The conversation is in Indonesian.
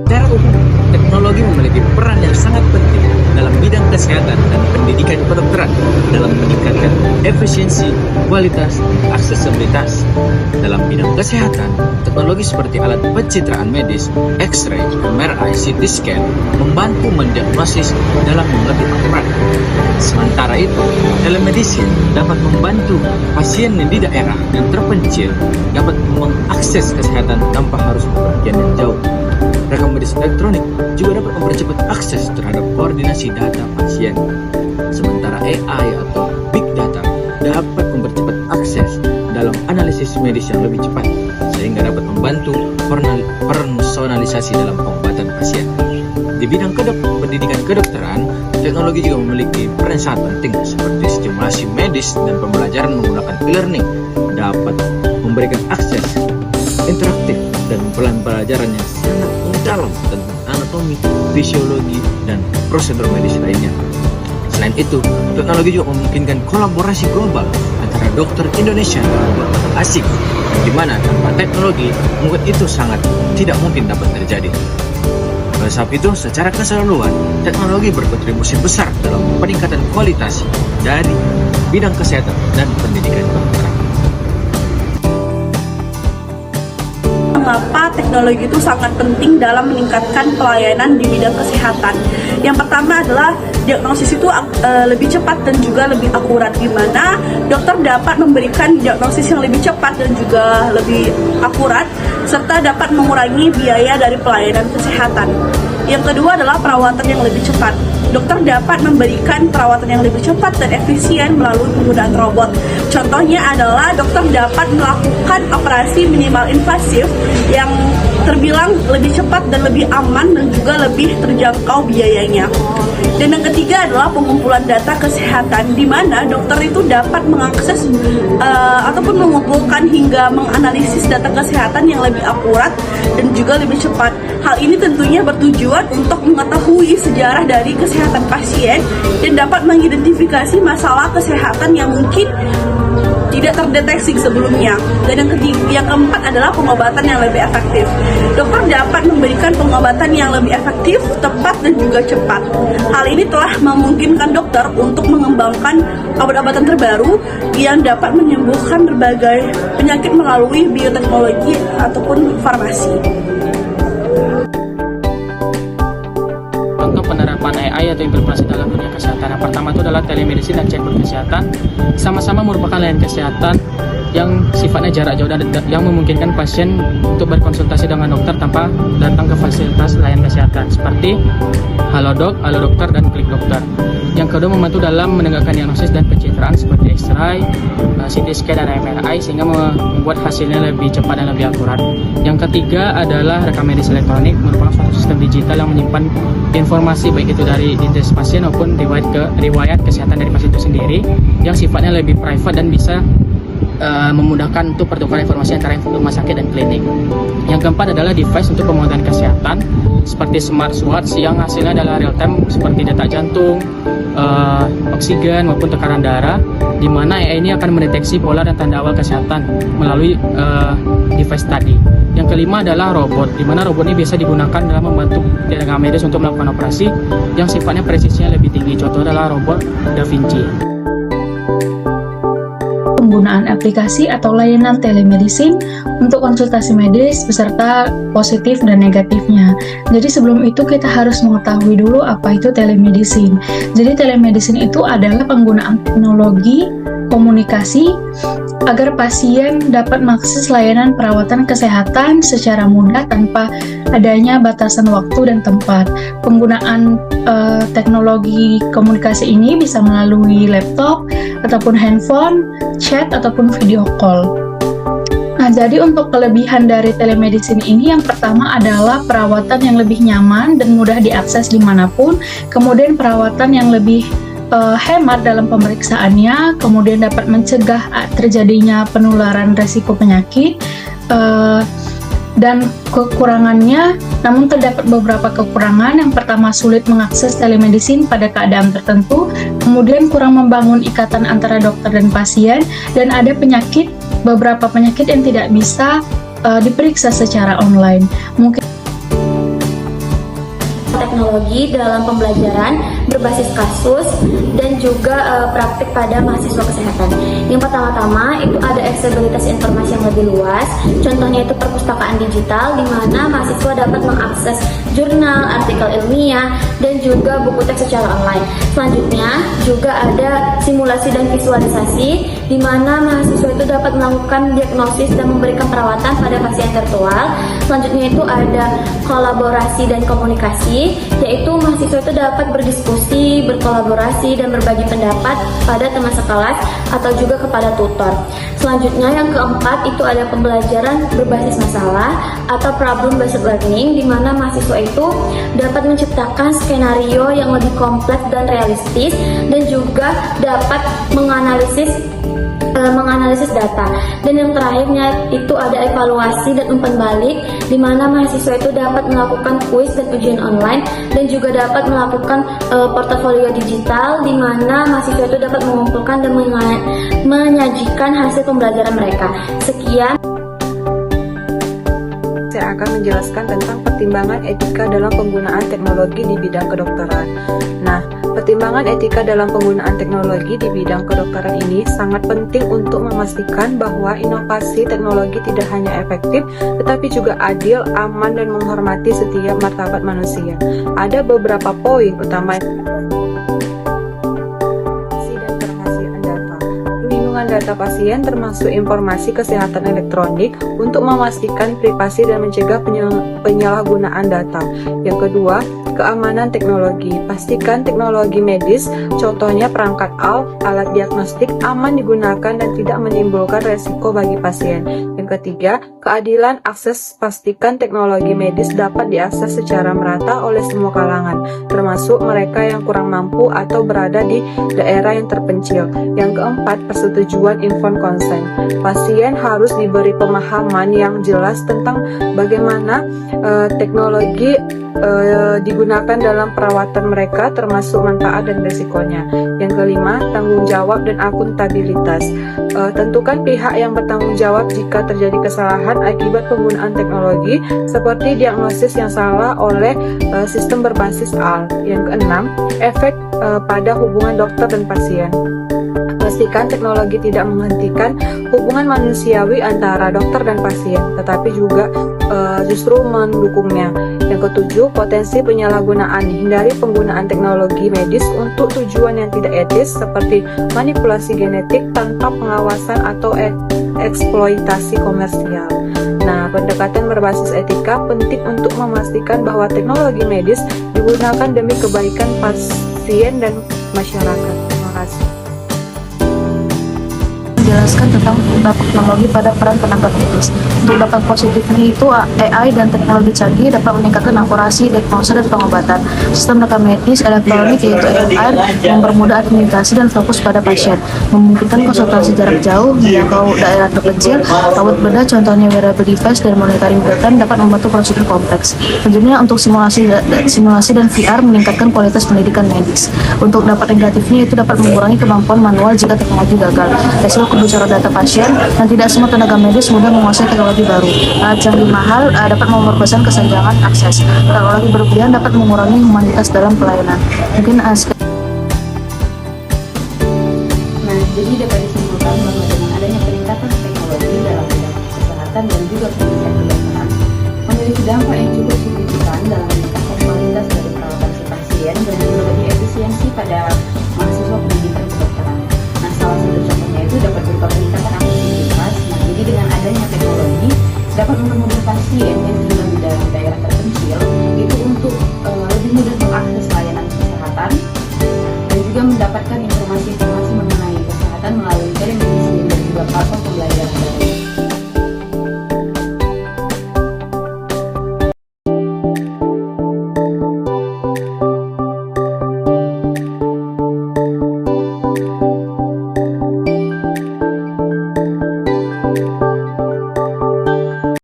Secara umum, teknologi memiliki peran yang sangat penting dalam bidang kesehatan dan pendidikan kedokteran dalam meningkatkan efisiensi, kualitas, aksesibilitas. Dalam bidang kesehatan, teknologi seperti alat pencitraan medis, X-ray, MRI, CT scan membantu mendiagnosis dalam mengerti akurat. Sementara itu, telemedicine dapat membantu pasien di daerah yang terpencil dapat mengakses kesehatan tanpa harus bepergian yang jauh. Rekam medis elektronik juga dapat mempercepat akses terhadap koordinasi data pasien. Sementara AI atau Big Data dapat mempercepat akses dalam analisis medis yang lebih cepat, sehingga dapat membantu personalisasi dalam pengobatan pasien. Di bidang pendidikan kedokteran, teknologi juga memiliki peran sangat penting seperti stimulasi medis dan pembelajaran menggunakan e-learning dapat memberikan akses interaktif dan pelajaran yang sangat mendalam tentang anatomi, fisiologi, dan prosedur medis lainnya. Selain itu, teknologi juga memungkinkan kolaborasi global antara dokter Indonesia dan dokter asing, di mana tanpa teknologi mungkin itu sangat tidak mungkin dapat terjadi. Oleh sebab itu, secara keseluruhan, teknologi berkontribusi besar dalam peningkatan kualitas dari bidang kesehatan dan pendidikan kedokteran. Mengapa teknologi itu sangat penting dalam meningkatkan pelayanan di bidang kesehatan? Yang pertama adalah diagnosis itu lebih cepat dan juga lebih akurat, di mana dokter dapat memberikan diagnosis yang lebih cepat dan juga lebih akurat, serta dapat mengurangi biaya dari pelayanan kesehatan. Yang kedua adalah perawatan yang lebih cepat. Dokter dapat memberikan perawatan yang lebih cepat dan efisien melalui penggunaan robot. Contohnya adalah dokter dapat melakukan operasi minimal invasif yang terbilang lebih cepat dan lebih aman dan juga lebih terjangkau biayanya. Dan yang ketiga adalah pengumpulan data kesehatan, di mana dokter itu dapat mengakses ataupun mengumpulkan hingga menganalisis data kesehatan yang lebih akurat dan juga lebih cepat. Hal ini tentunya bertujuan untuk mengetahui sejarah dari kesehatan pasien dan dapat mengidentifikasi masalah kesehatan yang mungkin tidak terdeteksi sebelumnya. Dan yang keempat adalah pengobatan yang lebih efektif. Dokter dapat memberikan pengobatan yang lebih efektif, tepat, dan juga cepat. Hal ini telah memungkinkan dokter untuk mengembangkan obat-obatan terbaru yang dapat menyembuhkan berbagai penyakit melalui bioteknologi ataupun farmasi. Contoh penerapan AI atau informasi dalam dunia kesehatan. Yang pertama itu adalah telemedicine dan chatbot kesehatan. Sama-sama merupakan layanan kesehatan yang sifatnya jarak jauh dan yang memungkinkan pasien untuk berkonsultasi dengan dokter tanpa datang ke fasilitas layanan kesehatan seperti Halodoc, Halodokter, dan Klik Dokter. Yang kedua, membantu dalam menegakkan diagnosis dan pencitraan seperti X-ray, CT scan, dan MRI sehingga membuat hasilnya lebih cepat dan lebih akurat. Yang ketiga adalah rekam medis elektronik, merupakan suatu sistem digital yang menyimpan informasi baik itu dari identitas pasien maupun riwayat kesehatan dari pasien itu sendiri yang sifatnya lebih private dan bisa memudahkan untuk pertukaran informasi antara rumah sakit dan klinik. Yang keempat adalah device untuk pemantauan kesehatan seperti smartwatch yang hasilnya adalah real time seperti detak jantung, oksigen maupun tekanan darah, di mana AI ini akan mendeteksi pola dan tanda awal kesehatan melalui device tadi. Yang kelima adalah robot, di mana robot ini biasa digunakan dalam membantu tenaga medis untuk melakukan operasi yang sifatnya presisinya lebih tinggi. Contoh adalah robot Da Vinci. Penggunaan aplikasi atau layanan telemedicine untuk konsultasi medis beserta positif dan negatifnya. Jadi sebelum itu kita harus mengetahui dulu apa itu telemedicine. Jadi telemedicine itu adalah penggunaan teknologi komunikasi agar pasien dapat mengakses layanan perawatan kesehatan secara mudah tanpa adanya batasan waktu dan tempat. Penggunaan teknologi komunikasi ini bisa melalui laptop ataupun handphone, chat ataupun video call. Nah, jadi untuk kelebihan dari telemedicine ini yang pertama adalah perawatan yang lebih nyaman dan mudah diakses dimanapun, kemudian perawatan yang lebih hemat dalam pemeriksaannya, kemudian dapat mencegah terjadinya penularan resiko penyakit, dan kekurangannya, namun terdapat beberapa kekurangan. Yang pertama, sulit mengakses telemedicine pada keadaan tertentu, kemudian kurang membangun ikatan antara dokter dan pasien, dan ada beberapa penyakit yang tidak bisa diperiksa secara online. Mungkin teknologi dalam pembelajaran berbasis kasus dan juga praktik pada mahasiswa kesehatan. Yang pertama-tama itu ada aksesibilitas informasi yang lebih luas. Contohnya itu perpustakaan digital, di mana mahasiswa dapat mengakses jurnal, artikel ilmiah, dan juga buku teks secara online. Selanjutnya juga ada simulasi dan visualisasi, di mana mahasiswa itu dapat melakukan diagnosis dan memberikan perawatan pada pasien virtual. Selanjutnya itu ada kolaborasi dan komunikasi, yaitu mahasiswa itu dapat berdiskusi, berkolaborasi, dan berbagi pendapat pada teman sekelas atau juga kepada tutor. Selanjutnya yang keempat itu ada pembelajaran berbasis masalah atau problem based learning, di mana mahasiswa itu dapat menciptakan skenario yang lebih kompleks dan realistis, dan juga dapat menganalisis data. Dan yang terakhirnya itu ada evaluasi dan umpan balik, di mana mahasiswa itu dapat melakukan kuis dan ujian online, dan juga dapat melakukan portofolio digital, di mana mahasiswa itu dapat mengumpulkan dan menyajikan hasil pembelajaran mereka. Sekian. Saya akan menjelaskan tentang pertimbangan etika dalam penggunaan teknologi di bidang kedokteran. Nah, pertimbangan etika dalam penggunaan teknologi di bidang kedokteran ini sangat penting untuk memastikan bahwa inovasi teknologi tidak hanya efektif, tetapi juga adil, aman, dan menghormati setiap martabat manusia. Ada beberapa poin utama data pasien termasuk informasi kesehatan elektronik untuk memastikan privasi dan mencegah penyalahgunaan data. Yang kedua, keamanan teknologi. Pastikan teknologi medis, contohnya perangkat alat diagnostik, aman digunakan dan tidak menimbulkan resiko bagi pasien. Yang ketiga, keadilan akses. Pastikan teknologi medis dapat diakses secara merata oleh semua kalangan, termasuk mereka yang kurang mampu atau berada di daerah yang terpencil. Yang keempat, persetujuan informed consent. Pasien harus diberi pemahaman yang jelas tentang bagaimana teknologi digunakan dalam perawatan mereka, termasuk manfaat dan resikonya. Yang kelima, tanggung jawab dan akuntabilitas. Tentukan pihak yang bertanggung jawab jika terjadi kesalahan akibat penggunaan teknologi, seperti diagnosis yang salah oleh sistem berbasis AL. Yang keenam, efek pada hubungan dokter dan pasien. Pastikan teknologi tidak menghentikan hubungan manusiawi antara dokter dan pasien, tetapi juga justru mendukungnya. Yang ketujuh, potensi penyalahgunaan. Hindari penggunaan teknologi medis untuk tujuan yang tidak etis, seperti manipulasi genetik tanpa pengawasan atau eksploitasi komersial. Nah, pendekatan berbasis etika penting untuk memastikan bahwa teknologi medis digunakan demi kebaikan pasien dan masyarakat. Terima kasih. Menjelaskan tentang dampak teknologi pada peran tenaga medis. Untuk dampak positifnya itu AI dan teknologi canggih dapat meningkatkan akurasi, diagnosa, dan pengobatan. Sistem rekam medis elektronik yaitu EMR mempermudah administrasi dan fokus pada pasien, memungkinkan konsultasi jarak jauh, menjangkau daerah terpencil. Robot bedah contohnya wearable device dan monitoring real-time dapat membantu prosedur kompleks. Tentunya untuk simulasi dan VR meningkatkan kualitas pendidikan medis. Untuk dampak negatifnya itu dapat mengurangi kemampuan manual jika teknologi gagal. Resiko kebocoran data pasien, dan tidak semua tenaga medis mudah menguasai teknologi baru. Alat canggih mahal dapat memperbesar kesenjangan akses. Teknologi berlebihan dapat mengurangi humanitas dalam pelayanan. Mungkin jadi dapat disimpulkan bahwa dengan adanya peningkatan teknologi dalam bidang kesehatan dan juga pendidikan kedokteran memiliki dampak yang cukup signifikan dalam